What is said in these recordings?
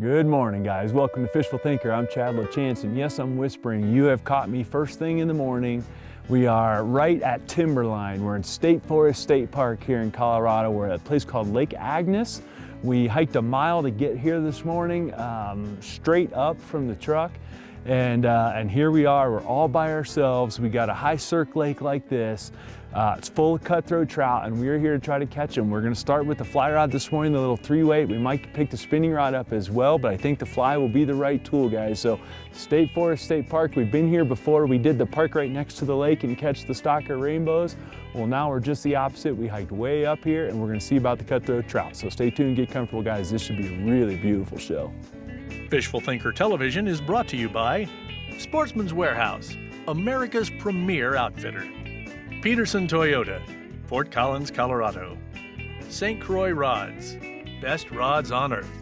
Good morning, guys. Welcome to Fishful Thinker. I'm Chad LaChance, and yes, I'm whispering. You have caught me first thing in the morning. We are right at Timberline. We're in State Forest State Park here in Colorado. We're at a place called Lake Agnes. We hiked a mile to get here this morning, straight up from the truck. And here we are, we're all by ourselves. We got a high cirque lake like this. It's full of cutthroat trout, and we're here to try to catch them. We're gonna start with the fly rod this morning, the little 3-weight. We might pick the spinning rod up as well, but I think the fly will be the right tool, guys. So State Forest State Park, we've been here before. We did the park right next to the lake and catch the stalker rainbows. Well, now we're just the opposite. We hiked way up here, and we're gonna see about the cutthroat trout. So stay tuned, get comfortable, guys. This should be a really beautiful show. Fishful Thinker Television is brought to you by Sportsman's Warehouse, America's premier outfitter. Peterson Toyota, Fort Collins, Colorado. St. Croix Rods, best rods on earth.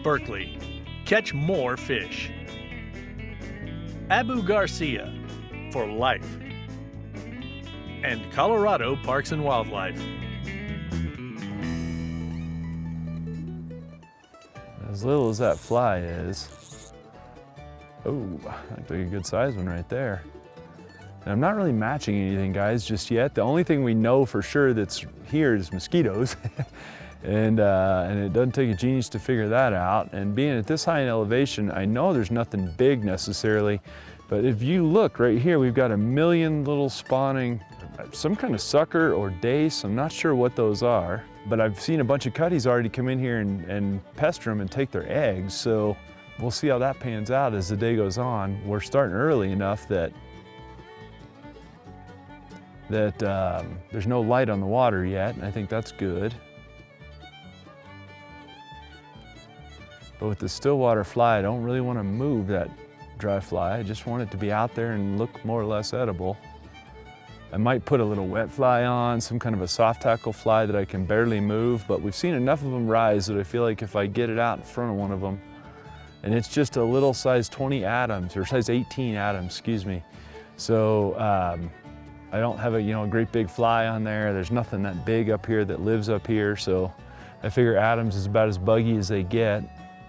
Berkeley, catch more fish. Abu Garcia, for life. And Colorado Parks and Wildlife. As little as that fly is, oh, that's a good size one right there. And I'm not really matching anything, guys, just yet. The only thing we know for sure that's here is mosquitoes. and it doesn't take a genius to figure that out. And being at this high in elevation, I know there's nothing big necessarily, but if you look right here, we've got a million little spawning, some kind of sucker or dace. I'm not sure what those are, but I've seen a bunch of cutties already come in here and pester them and take their eggs. So we'll see how that pans out as the day goes on. We're starting early enough that there's no light on the water yet, and I think that's good. But with the stillwater fly, I don't really want to move that dry fly. I just want it to be out there and look more or less edible. I might put a little wet fly on, some kind of a soft tackle fly that I can barely move, but we've seen enough of them rise that I feel like if I get it out in front of one of them, and it's just a little size 20 Adams, or size 18 Adams, excuse me. So I don't have a great big fly on there. There's nothing that big up here that lives up here, so I figure Adams is about as buggy as they get.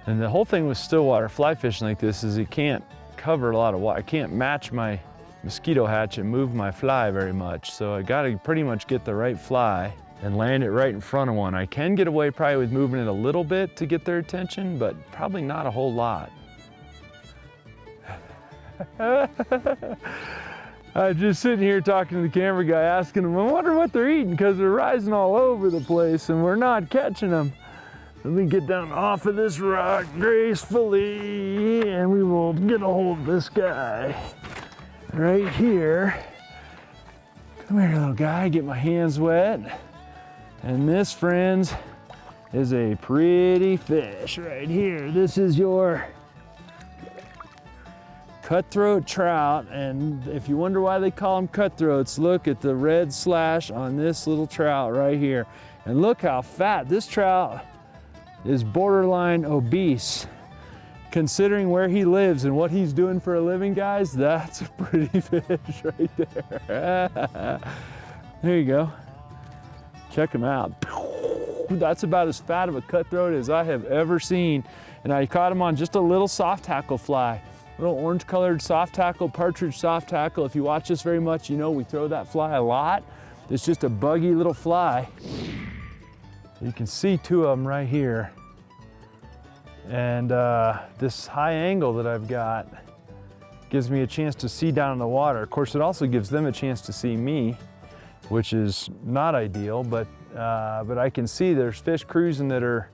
And the whole thing with stillwater fly fishing like this is it can't cover a lot of water. I can't match my mosquito hatch and move my fly very much, so I gotta pretty much get the right fly and land it right in front of one. I can get away probably with moving it a little bit to get their attention, but probably not a whole lot. I'm just sitting here talking to the camera guy, asking him, I wonder what they're eating, because they're rising all over the place and we're not catching them. Let me get down off of this rock gracefully, and we will get a hold of this guy right here. Come here, little guy, get my hands wet. And this, friends, is a pretty fish right here. This is your cutthroat trout, and if you wonder why they call them cutthroats, look at the red slash on this little trout right here. And look how fat. This trout is borderline obese. Considering where he lives and what he's doing for a living, guys, that's a pretty fish right there. There you go. Check him out. That's about as fat of a cutthroat as I have ever seen. And I caught him on just a little soft tackle fly. Little orange colored soft tackle, partridge soft tackle. If you watch this very much, you know we throw that fly a lot. It's just a buggy little fly. You can see two of them right here. And this high angle that I've got gives me a chance to see down in the water. Of course, it also gives them a chance to see me, which is not ideal, but I can see there's fish cruising that are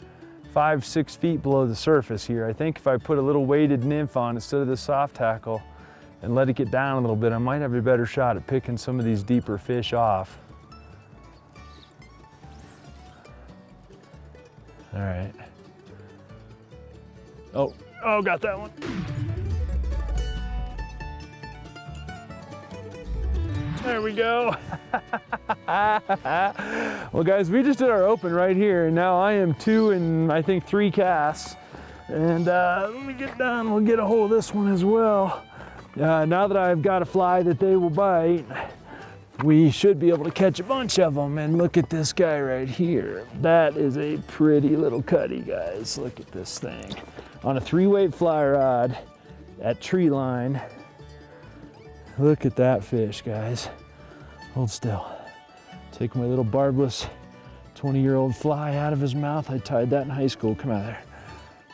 5-6 feet below the surface here. I think if I put a little weighted nymph on instead of the soft tackle and let it get down a little bit, I might have a better shot at picking some of these deeper fish off. All right. Oh, got that one. There we go. Well, guys, we just did our open right here, and now I am 2 and I think 3 casts. And let me get down, we'll get a hold of this one as well. Now that I've got a fly that they will bite, we should be able to catch a bunch of them. And look at this guy right here. That is a pretty little cutty, guys. Look at this thing. On a 3-weight fly rod at tree line. Look at that fish, guys. Hold still. Take my little barbless 20-year-old fly out of his mouth. I tied that in high school. Come out of there.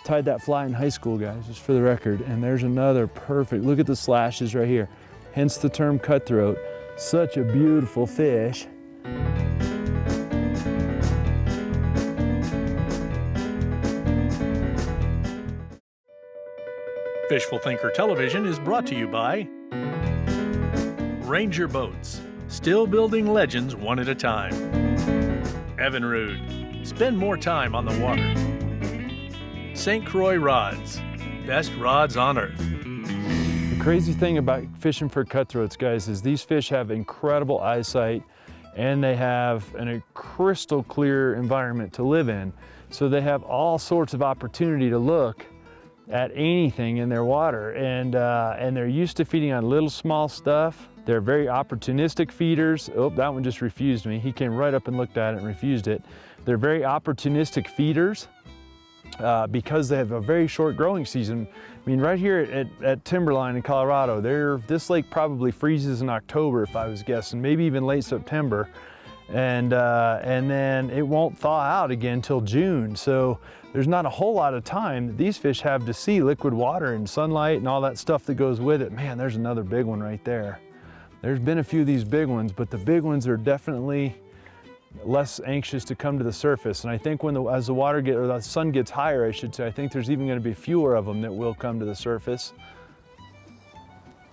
Tied that fly in high school, guys, just for the record. And there's another perfect, look at the slashes right here. Hence the term cutthroat. Such a beautiful fish. Fishful Thinker Television is brought to you by Ranger Boats, still building legends one at a time. Evinrude, spend more time on the water. St. Croix Rods, best rods on earth. The crazy thing about fishing for cutthroats, guys, is these fish have incredible eyesight and they have a crystal clear environment to live in. So they have all sorts of opportunity to look at anything in their water, and they're used to feeding on little small stuff. They're very opportunistic feeders. Oh, that one just refused me. He came right up and looked at it and refused it. They're very opportunistic feeders because they have a very short growing season. I mean, right here at Timberline in Colorado, this lake probably freezes in October, if I was guessing, maybe even late September. And then it won't thaw out again till June. So there's not a whole lot of time that these fish have to see liquid water and sunlight and all that stuff that goes with it. Man, there's another big one right there. There's been a few of these big ones, but the big ones are definitely less anxious to come to the surface. And I think as the sun gets higher, I should say, I think there's even going to be fewer of them that will come to the surface.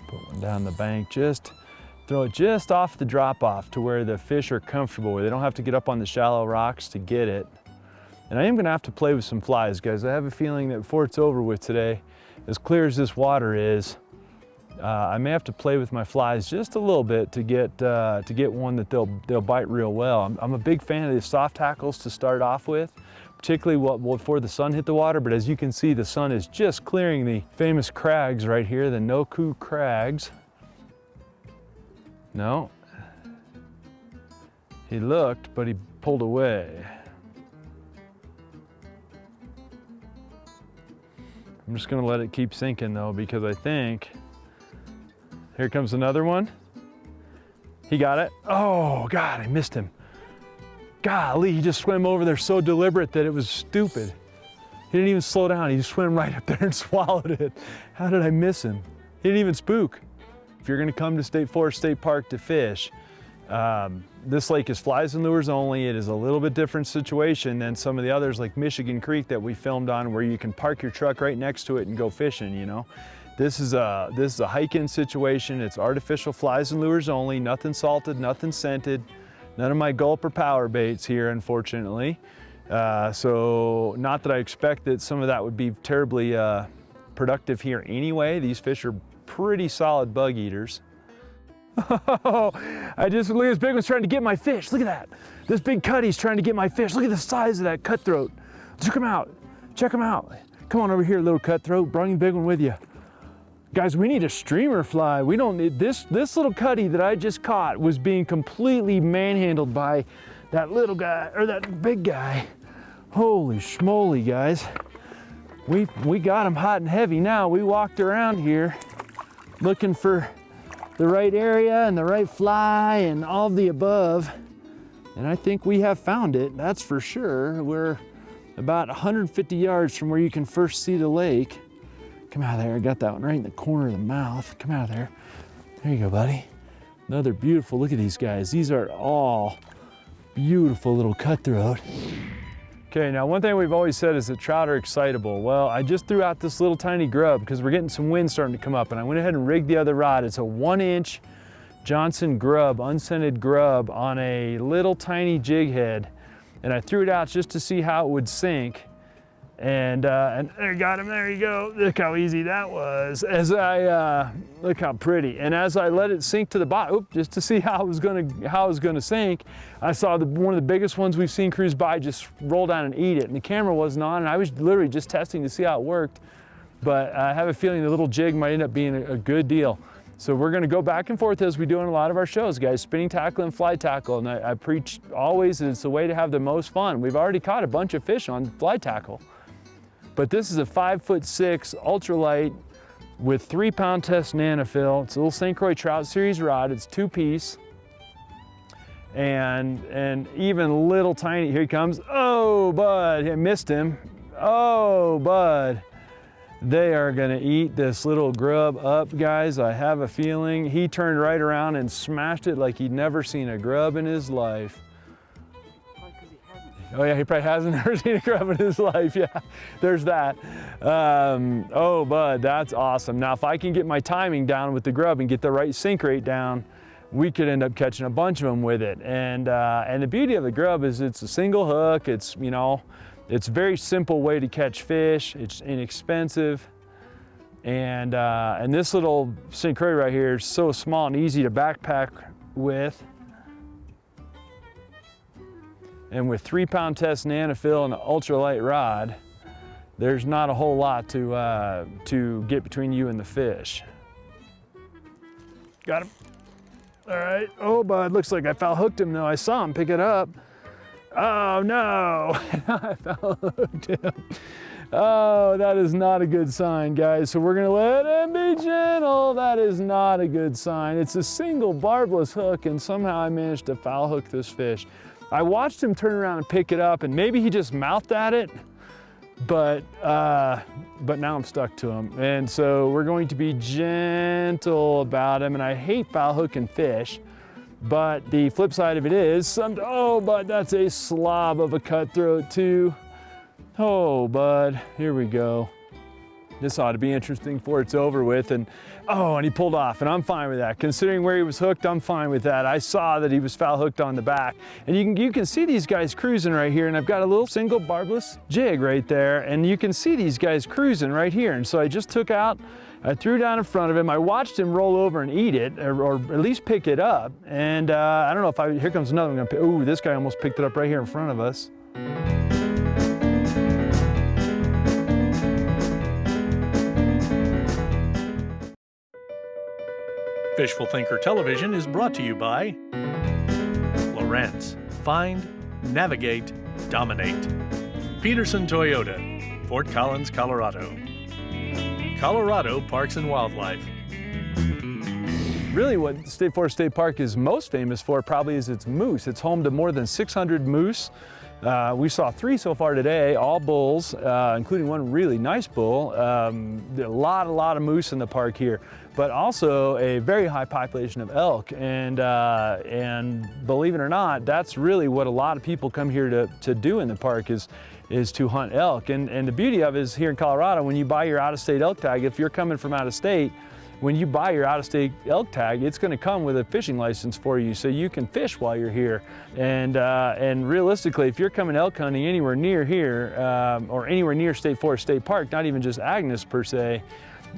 Put one down the bank, throw it just off the drop off to where the fish are comfortable, where they don't have to get up on the shallow rocks to get it. And I am going to have to play with some flies, guys. I have a feeling that before it's over with today, as clear as this water is, I may have to play with my flies just a little bit to get one that they'll bite real well. I'm a big fan of the soft tackles to start off with, particularly before the sun hit the water. But as you can see, the sun is just clearing the famous crags right here, the no-coup crags. No, he looked, but he pulled away. I'm just gonna let it keep sinking though, because I think, here comes another one. He got it. Oh God, I missed him. Golly, he just swam over there so deliberate that it was stupid. He didn't even slow down, he just swam right up there and swallowed it. How did I miss him? He didn't even spook. If you're gonna come to State Forest State Park to fish, this lake is flies and lures only. It is a little bit different situation than some of the others like Michigan Creek that we filmed on, where you can park your truck right next to it and go fishing, you know. This is a hike-in situation. It's artificial flies and lures only, nothing salted, nothing scented, none of my gulp or power baits here, unfortunately. So not that I expect that some of that would be terribly productive here anyway. These fish are pretty solid bug eaters. Oh, look at this big one's trying to get my fish. Look at that. This big cutty's trying to get my fish. Look at the size of that cutthroat. Check him out. Check him out. Come on over here, little cutthroat. Bring the big one with you. Guys, we need a streamer fly. We don't need this little cutty that I just caught was being completely manhandled by that little guy, or that big guy. Holy schmoly, guys. We got him hot and heavy now. We walked around here looking for the right area and the right fly and all of the above. And I think we have found it, that's for sure. We're about 150 yards from where you can first see the lake. Come out of there, I got that one right in the corner of the mouth. Come out of there. There you go, buddy. Another beautiful, look at these guys. These are all beautiful little cutthroat. Okay, now one thing we've always said is that trout are excitable. Well, I just threw out this little tiny grub because we're getting some wind starting to come up, and I went ahead and rigged the other rod. It's a 1-inch Johnson grub, unscented grub on a little tiny jig head. And I threw it out just to see how it would sink. And I got him, there you go. Look how easy that was. Look how pretty. And as I let it sink to the bottom, just to see how it was gonna sink, I saw one of the biggest ones we've seen cruise by just roll down and eat it. And the camera wasn't on, and I was literally just testing to see how it worked. But I have a feeling the little jig might end up being a good deal. So we're gonna go back and forth as we do in a lot of our shows, guys, spinning tackle and fly tackle. And I preach always that it's the way to have the most fun. We've already caught a bunch of fish on fly tackle, but this is a 5'6" ultralight with 3-pound test nanofill. It's a little St. Croix Trout Series rod. It's 2-piece. And even little tiny, here he comes. Oh, bud, I missed him. Oh, bud. They are gonna eat this little grub up, guys. I have a feeling. He turned right around and smashed it like he'd never seen a grub in his life. Oh yeah, he probably hasn't ever seen a grub in his life. Yeah, there's that. Oh, bud, that's awesome. Now, if I can get my timing down with the grub and get the right sink rate down, we could end up catching a bunch of them with it. And the beauty of the grub is it's a single hook. It's, you know, it's a very simple way to catch fish. It's inexpensive. And this little St. Croix right here is so small and easy to backpack with. And with 3-pound test nanofill and an ultralight rod, there's not a whole lot to get between you and the fish. Got him. All right. Oh, bud, looks like I foul hooked him though. I saw him pick it up. Oh no, I foul hooked him. Oh, that is not a good sign, guys. So we're gonna let him be gentle. That is not a good sign. It's a single barbless hook, and somehow I managed to foul hook this fish. I watched him turn around and pick it up, and maybe he just mouthed at it, but now I'm stuck to him. And so we're going to be gentle about him, and I hate foul hooking fish, but the flip side of it is, oh, but that's a slob of a cutthroat too. Oh, bud, here we go. This ought to be interesting before it's over with. And oh, and he pulled off, and I'm fine with that. Considering where he was hooked, I'm fine with that. I saw that he was foul hooked on the back. And you can see these guys cruising right here, and I've got a little single barbless jig right there, and you can see these guys cruising right here. And so I just took out, I threw down in front of him. I watched him roll over and eat it, or at least pick it up. And I don't know if here comes another one. Ooh, this guy almost picked it up right here in front of us. Fishful Thinker Television is brought to you by Lowrance. Find, navigate, dominate. Peterson Toyota, Fort Collins, Colorado. Colorado Parks and Wildlife. Really what State Forest State Park is most famous for probably is its moose. It's home to more than 600 moose. We saw 3 so far today, all bulls, including one really nice bull. A lot of moose in the park here, but also a very high population of elk. And believe it or not, that's really what a lot of people come here to do in the park is to hunt elk. And the beauty of it is here in Colorado, when you buy your out-of-state elk tag, if you're coming from out of state, when you buy your out-of-state elk tag, it's gonna come with a fishing license for you, so you can fish while you're here. And realistically, if you're coming elk hunting anywhere near here, or anywhere near State Forest State Park, not even just Agnes per se,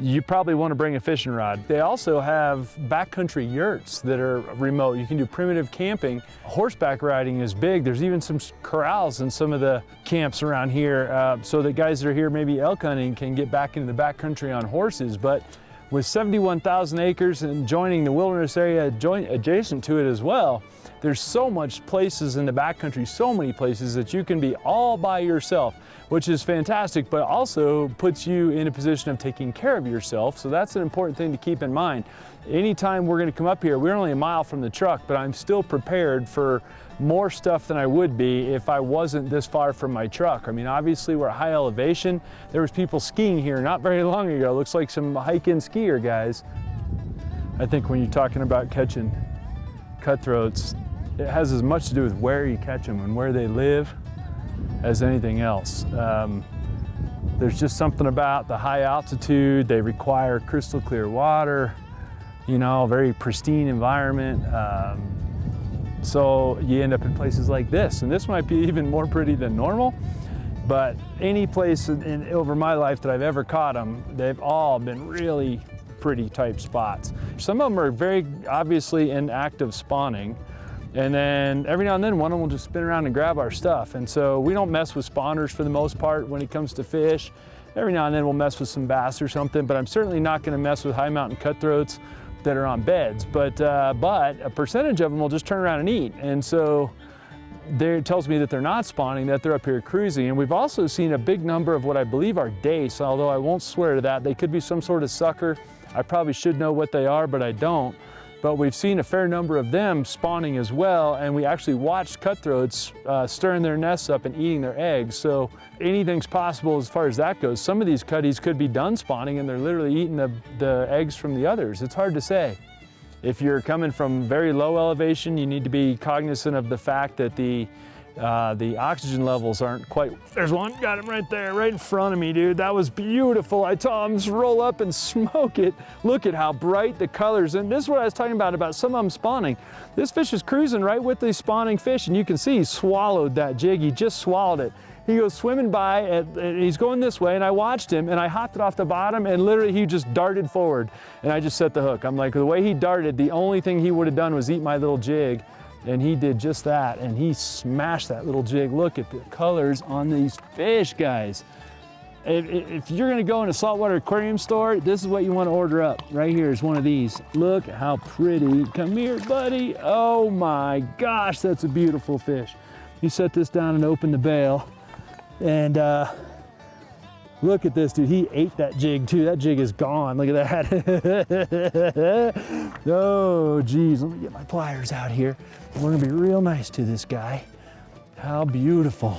you probably wanna bring a fishing rod. They also have backcountry yurts that are remote. You can do primitive camping. Horseback riding is big. There's even some corrals in some of the camps around here, so that guys that are here maybe elk hunting can get back into the backcountry on horses. But with 71,000 acres and joining the wilderness area adjacent to it as well, there's so much places in the backcountry, so many places that you can be all by yourself, which is fantastic, but also puts you in a position of taking care of yourself. So that's an important thing to keep in mind. Anytime we're gonna come up here, we're only a mile from the truck, but I'm still prepared for more stuff than I would be if I wasn't this far from my truck. I mean, obviously we're at high elevation. There was people skiing here not very long ago. Looks like some hike-in skier guys. I think when you're talking about catching cutthroats, it has as much to do with where you catch them and where they live as anything else. There's just something about the high altitude. They require crystal clear water, you know, very pristine environment. So you end up in places like this, and this might be even more pretty than normal, but any place over my life that I've ever caught them, they've all been really pretty type spots. Some of them are very obviously in active spawning, and then every now and then one of them will just spin around and grab our stuff. And so we don't mess with spawners for the most part when it comes to fish. Every now and then we'll mess with some bass or something, but I'm certainly not gonna mess with high mountain cutthroats that are on beds, but a percentage of them will just turn around and eat. And so there, it tells me that they're not spawning, that they're up here cruising. And we've also seen a big number of what I believe are dace, although I won't swear to that. They could be some sort of sucker. I probably should know what they are, but I don't. But we've seen a fair number of them spawning as well, and we actually watched cutthroats stirring their nests up and eating their eggs. So anything's possible as far as that goes. Some of these cutties could be done spawning and they're literally eating the eggs from the others. It's hard to say. If you're coming from very low elevation, you need to be cognizant of the fact that the oxygen levels aren't quite. There's one, got him right there, right in front of me, dude. That was beautiful. I told him just roll up and smoke it. Look at how bright the colors, and this is what I was talking about some of them spawning. This fish is cruising right with the spawning fish, and you can see he swallowed that jig. He just swallowed it. He goes swimming by, and he's going this way, and I watched him, and I hopped it off the bottom, and literally he just darted forward, and I just set the hook. I'm like, the way he darted, the only thing he would have done was eat my little jig, and he did just that, and he smashed that little jig. Look at the colors on these fish, guys. If you're gonna go in a saltwater aquarium store, this is what you wanna order up. Right here is one of these. Look how pretty. Come here, buddy. Oh my gosh, that's a beautiful fish. You set this down and open the bail. And look at this, dude. He ate that jig too. That jig is gone. Look at that. Oh, geez. Let me get my pliers out here. We're gonna be real nice to this guy. How beautiful.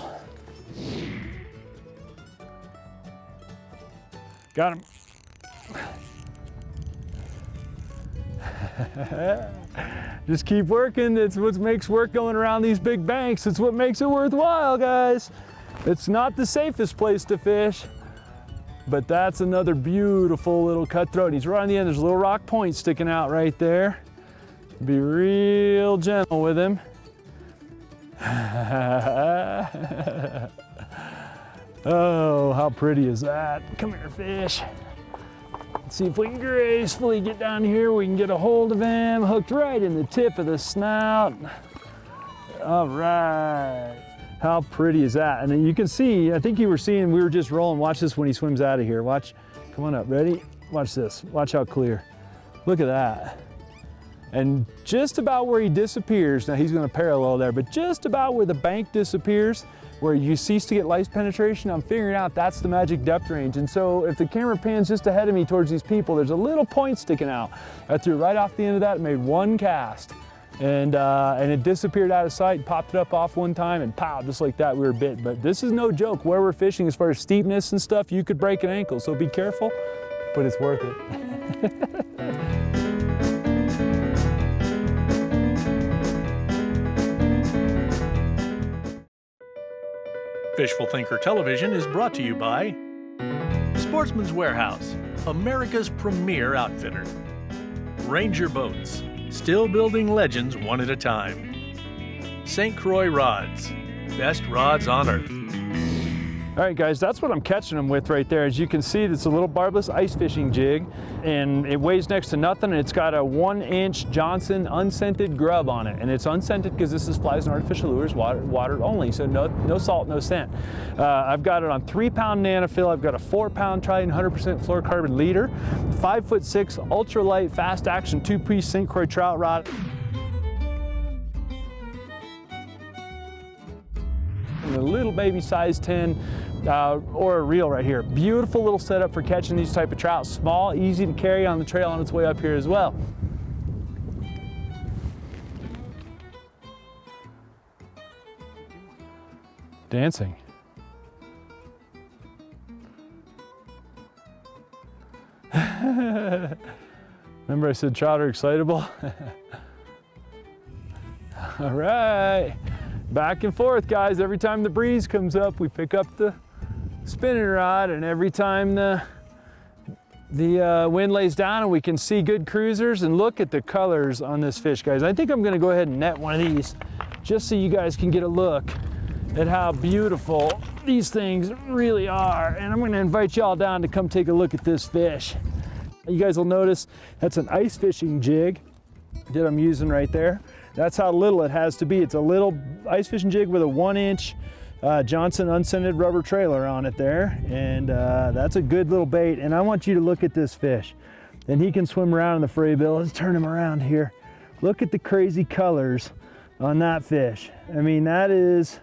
Got him. Just keep working. It's what makes work going around these big banks. It's what makes it worthwhile, guys. It's not the safest place to fish, but that's another beautiful little cutthroat. He's right on the end. There's a little rock point sticking out right there. Be real gentle with him. Oh, how pretty is that? Come here, fish. Let's see if we can gracefully get down here. We can get a hold of him, hooked right in the tip of the snout. All right. How pretty is that? And then you can see, I think you were seeing, we were just rolling. Watch this when he swims out of here. Watch, come on up, ready? Watch this, watch how clear. Look at that. And just about where he disappears, now he's gonna parallel there, but just about where the bank disappears, where you cease to get light penetration, I'm figuring out that's the magic depth range. And so if the camera pans just ahead of me towards these people, there's a little point sticking out. I threw right off the end of that and made one cast. And it disappeared out of sight, popped it up off one time, and pow, just like that, we were bit. But this is no joke. Where we're fishing, as far as steepness and stuff, you could break an ankle, so be careful, but it's worth it. Fishful Thinker Television is brought to you by Sportsman's Warehouse, America's premier outfitter. Ranger Boats, still building legends one at a time. St. Croix Rods, best rods on earth. All right, guys, that's what I'm catching them with right there. As you can see, it's a little barbless ice fishing jig, and it weighs next to nothing, and it's got a 1-inch Johnson unscented grub on it. And it's unscented because this is Flies and Artificial Lures, water only, so no salt, no scent. I've got it on 3-pound nanofill. I've got a 4-pound Trident 100% fluorocarbon leader, 5'6", ultralight, fast action 2-piece St. Croix trout rod. And a little baby size 10 or a reel right here. Beautiful little setup for catching these type of trout. Small, easy to carry on the trail on its way up here as well. Dancing. Remember I said trout are excitable? All right. Back and forth, guys. Every time the breeze comes up, we pick up the spinning rod, and every time the wind lays down and we can see good cruisers. And look at the colors on this fish, guys. I think I'm gonna go ahead and net one of these just so you guys can get a look at how beautiful these things really are. And I'm gonna invite y'all down to come take a look at this fish. You guys will notice that's an ice fishing jig that I'm using right there. That's how little it has to be. It's a little ice fishing jig with a 1-inch Johnson unscented rubber trailer on it there. And that's a good little bait. And I want you to look at this fish. and he can swim around in the fray bill. Let's turn him around here. Look at the crazy colors on that fish. I mean, that is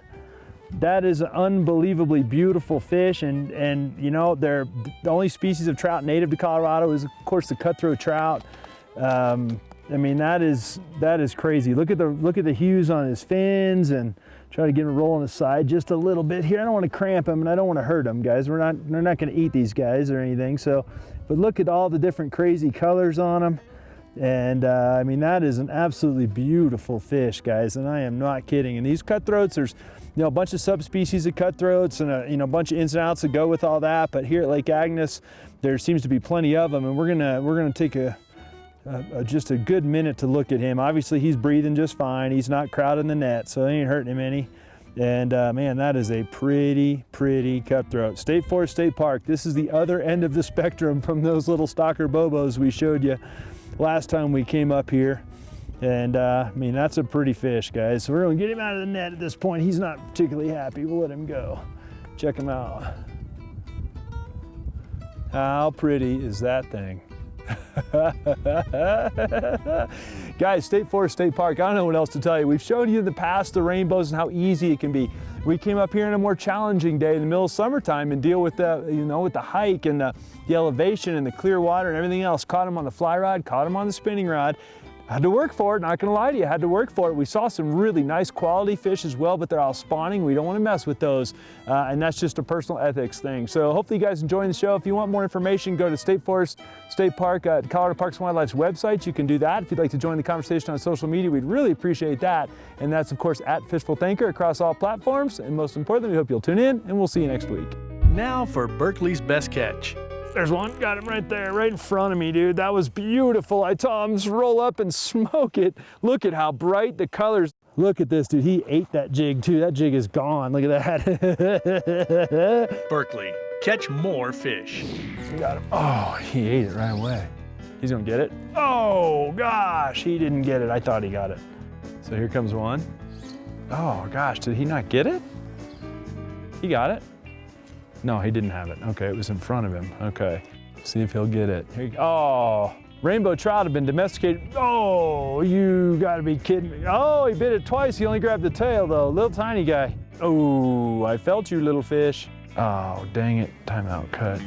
an unbelievably beautiful fish, and you know, they're the only species of trout native to Colorado is, of course, the cutthroat trout. I mean, that is crazy. Look at the hues on his fins, and try to get him rolling the side just a little bit here. I don't want to cramp him, and I don't want to hurt him, guys. They're not going to eat these guys or anything. So, but look at all the different crazy colors on them. And I mean, that is an absolutely beautiful fish, guys, and I am not kidding. And these cutthroats, there's, you know, a bunch of subspecies of cutthroats and a bunch of ins and outs that go with all that. But here at Lake Agnes, there seems to be plenty of them, and we're gonna take just a good minute to look at him. Obviously, he's breathing just fine. He's not crowding the net, so it ain't hurting him any. And man, that is a pretty cutthroat. State Forest State Park. This is the other end of the spectrum from those little stalker bobos we showed you last time we came up here. And I mean, that's a pretty fish, guys. So we're gonna get him out of the net at this point. He's not particularly happy. We'll let him go. Check him out. How pretty is that thing? Guys, State Forest State Park, I don't know what else to tell you. We've shown you in the past the rainbows and how easy it can be. We came up here on a more challenging day in the middle of summertime and deal with the, you know, with the hike and the elevation and the clear water and everything else. Caught them on the fly rod, caught them on the spinning rod. Had to work for it, not gonna lie to you, had to work for it. We saw some really nice quality fish as well, but they're all spawning. We don't wanna mess with those, and that's just a personal ethics thing. So hopefully you guys enjoying the show. If you want more information, go to State Forest State Park, Colorado Parks and Wildlife's website. You can do that. If you'd like to join the conversation on social media, we'd really appreciate that. And that's, of course, at Fishful Thinker across all platforms. And most importantly, we hope you'll tune in, and we'll see you next week. Now for Berkeley's best catch. There's one, got him right there, right in front of me, dude. That was beautiful. I told him, just roll up and smoke it. Look at how bright the colors. Look at this, dude. He ate that jig too. That jig is gone. Look at that. Berkeley, catch more fish. Got him. Oh, he ate it right away. He's gonna get it. Oh gosh, he didn't get it. I thought he got it. So here comes one. Oh gosh, did he not get it? He got it. No, he didn't have it. Okay, it was in front of him. Okay, see if he'll get it. Here you go. Oh, rainbow trout have been domesticated. Oh, you gotta be kidding me. Oh, he bit it twice. He only grabbed the tail though. Little tiny guy. Oh, I felt you, little fish. Oh, dang it. Timeout cut.